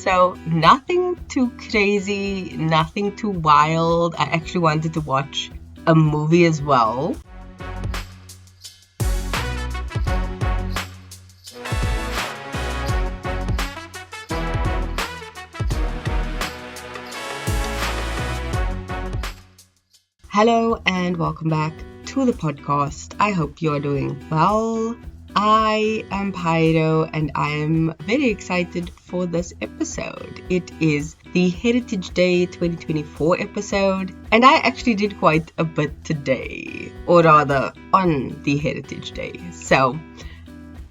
So nothing too crazy, nothing too wild. I actually wanted to watch a movie as well. Hello and welcome back to the podcast. I hope you are doing well. I am Pyro and I am very excited for this episode. It is the Heritage Day 2024 episode, and I actually did quite a bit today, or rather on the Heritage Day. So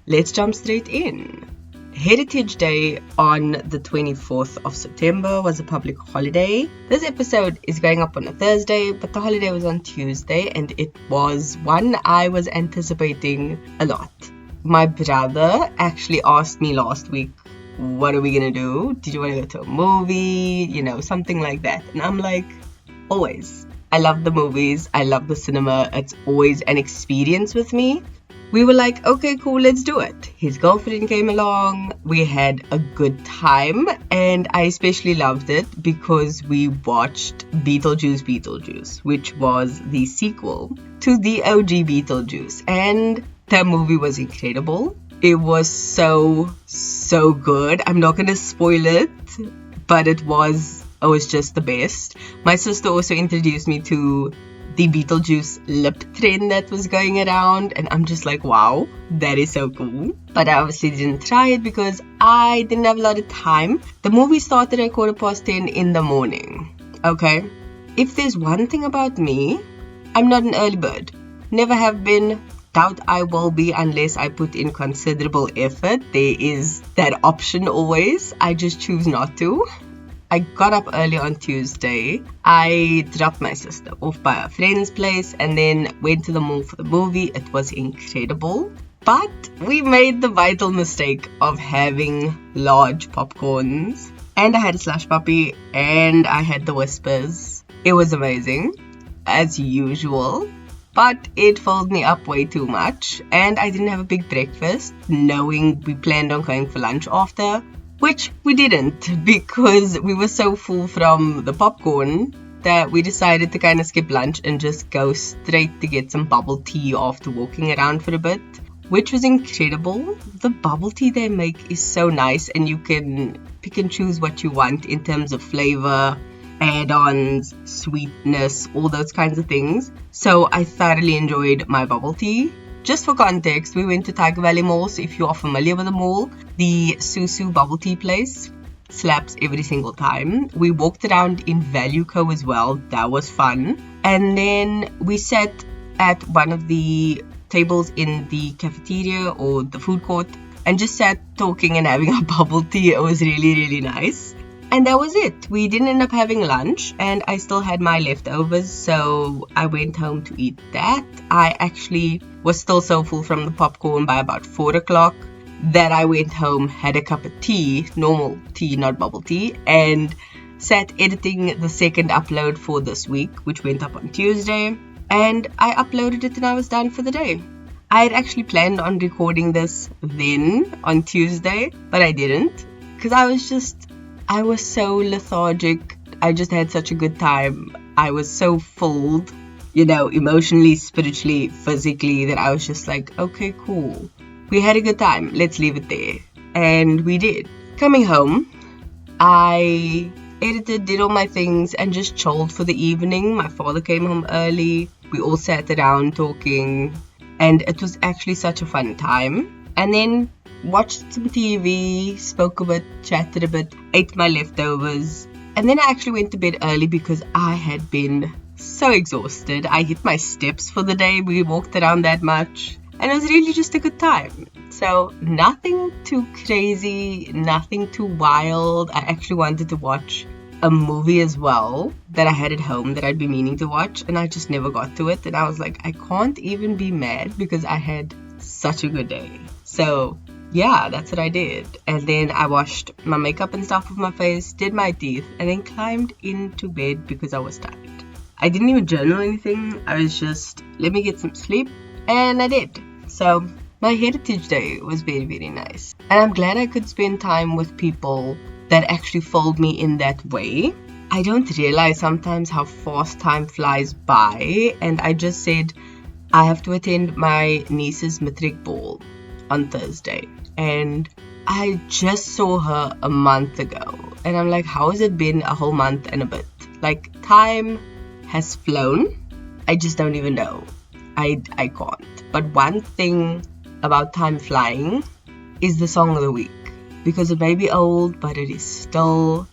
let's jump straight in. Heritage Day on the 24th of September was a public holiday. This episode is going up on a Thursday, but the holiday was on Tuesday, and it was one I was anticipating a lot. My brother actually asked me last week, what are we gonna do? Did you want to go to a movie? Something like that. And I'm like, always. I love the movies. I love the cinema. It's always an experience with me. We were like, okay, cool, let's do it. His girlfriend came along. We had a good time. And I especially loved it because we watched Beetlejuice, which was the sequel to the OG Beetlejuice. And the movie was incredible. It was so good. I'm not going to spoil it, but it was just the best. My sister also introduced me to the Beetlejuice lip trend that was going around, and I'm just like, wow, that is so cool. But I obviously didn't try it because I didn't have a lot of time. The movie started at 10:15 in the morning. Okay, if there's one thing about me, I'm not an early bird. Never have been. Doubt I will be unless I put in considerable effort. There is that option always. I just choose not to. I got up early on Tuesday. I dropped my sister off by a friend's place and then went to the mall for the movie. It was incredible. But we made the vital mistake of having large popcorns. And I had a slush puppy and I had the Whispers. It was amazing, as usual. But it filled me up way too much. And I didn't have a big breakfast, knowing we planned on going for lunch after. Which we didn't, because we were so full from the popcorn that we decided to kind of skip lunch and just go straight to get some bubble tea after walking around for a bit, which was incredible. The bubble tea they make is so nice, and you can pick and choose what you want in terms of flavor, add-ons, sweetness, all those kinds of things. So I thoroughly enjoyed my bubble tea. Just for context, we went to Tiger Valley Mall, so if you are familiar with the mall, the Susu bubble tea place slaps every single time. We walked around in Value Co as well, that was fun. And then we sat at one of the tables in the cafeteria or the food court and just sat talking and having a bubble tea. It was really, really nice. And that was it. We didn't end up having lunch and I still had my leftovers, so I went home to eat that. I actually was still so full from the popcorn by about 4 o'clock that I went home, had a cup of tea, normal tea, not bubble tea, and sat editing the second upload for this week, which went up on Tuesday. And I uploaded it and I was done for the day. I had actually planned on recording this then on Tuesday, but I didn't because I was so lethargic. I just had such a good time. I was so full, emotionally, spiritually, physically, that I was just like, okay, cool. We had a good time. Let's leave it there. And we did. Coming home, I edited, did all my things, and just chilled for the evening. My father came home early. We all sat around talking, and it was actually such a fun time. And then watched some TV, spoke a bit, chatted a bit, ate my leftovers, and then I actually went to bed early because I had been so exhausted. I hit my steps for the day. We walked around that much, and it was really just a good time. So nothing too crazy, nothing too wild. I actually wanted to watch a movie as well that I had at home that I'd been meaning to watch, and I just never got to it. And I was like, I can't even be mad because I had such a good day. So yeah, that's what I did. And then I washed my makeup and stuff off my face, did my teeth, and then climbed into bed because I was tired. I didn't even journal or anything. I was just, let me get some sleep, and I did. So my Heritage Day was very, very nice. And I'm glad I could spend time with people that actually fold me in that way. I don't realize sometimes how fast time flies by, and I just said I have to attend my niece's matric ball on Thursday, and I just saw her a month ago, and I'm like, how has it been a whole month and a bit? Like, time has flown. I just don't even know. I can't. But one thing about time flying is the song of the week, because it may be old, but it is still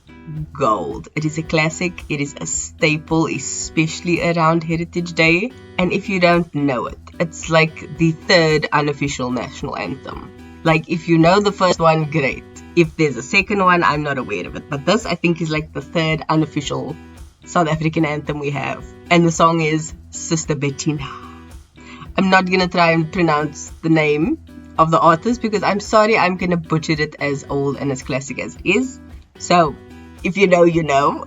gold. It is a classic. It is a staple, especially around Heritage Day. And if you don't know it, it's like the third unofficial national anthem. Like, if you know the first one, great. If there's a second one, I'm not aware of it. But this, I think, is like the third unofficial South African anthem we have. And the song is Sister Bethina. I'm not going to try and pronounce the name of the artist because I'm sorry, I'm going to butcher it as old and as classic as it is. So, if you know, you know.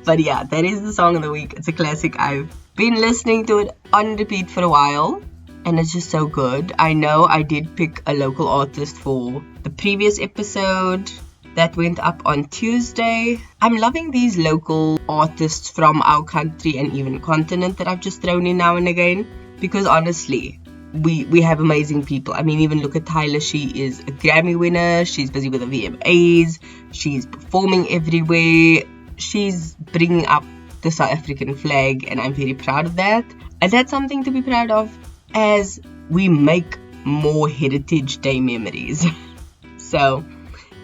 But yeah, that is the song of the week. It's a classic. I've been listening to it on repeat for a while, and it's just so good. I know I did pick a local artist for the previous episode that went up on Tuesday. I'm loving these local artists from our country and even continent that I've just thrown in now and again, because honestly, we have amazing people. I mean, even look at Tyler. She is a Grammy winner. She's busy with the VMAs. She's performing everywhere. She's bringing up the South African flag, and I'm very proud of that. And that's something to be proud of as we make more Heritage Day memories. So,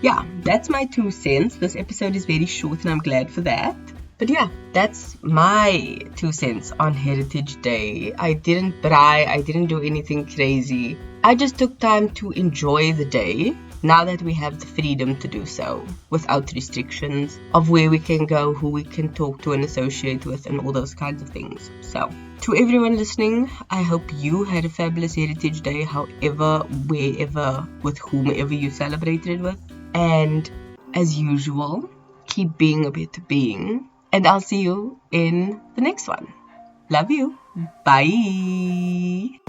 yeah, that's my 2 cents. This episode is very short, and I'm glad for that. But yeah, that's my 2 cents on Heritage Day. I didn't brag, I didn't do anything crazy. I just took time to enjoy the day, now that we have the freedom to do so, without restrictions of where we can go, who we can talk to and associate with, and all those kinds of things. So, to everyone listening, I hope you had a fabulous Heritage Day, however, wherever, with whomever you celebrated with. And as usual, keep being a better being. And I'll see you in the next one. Love you. Bye.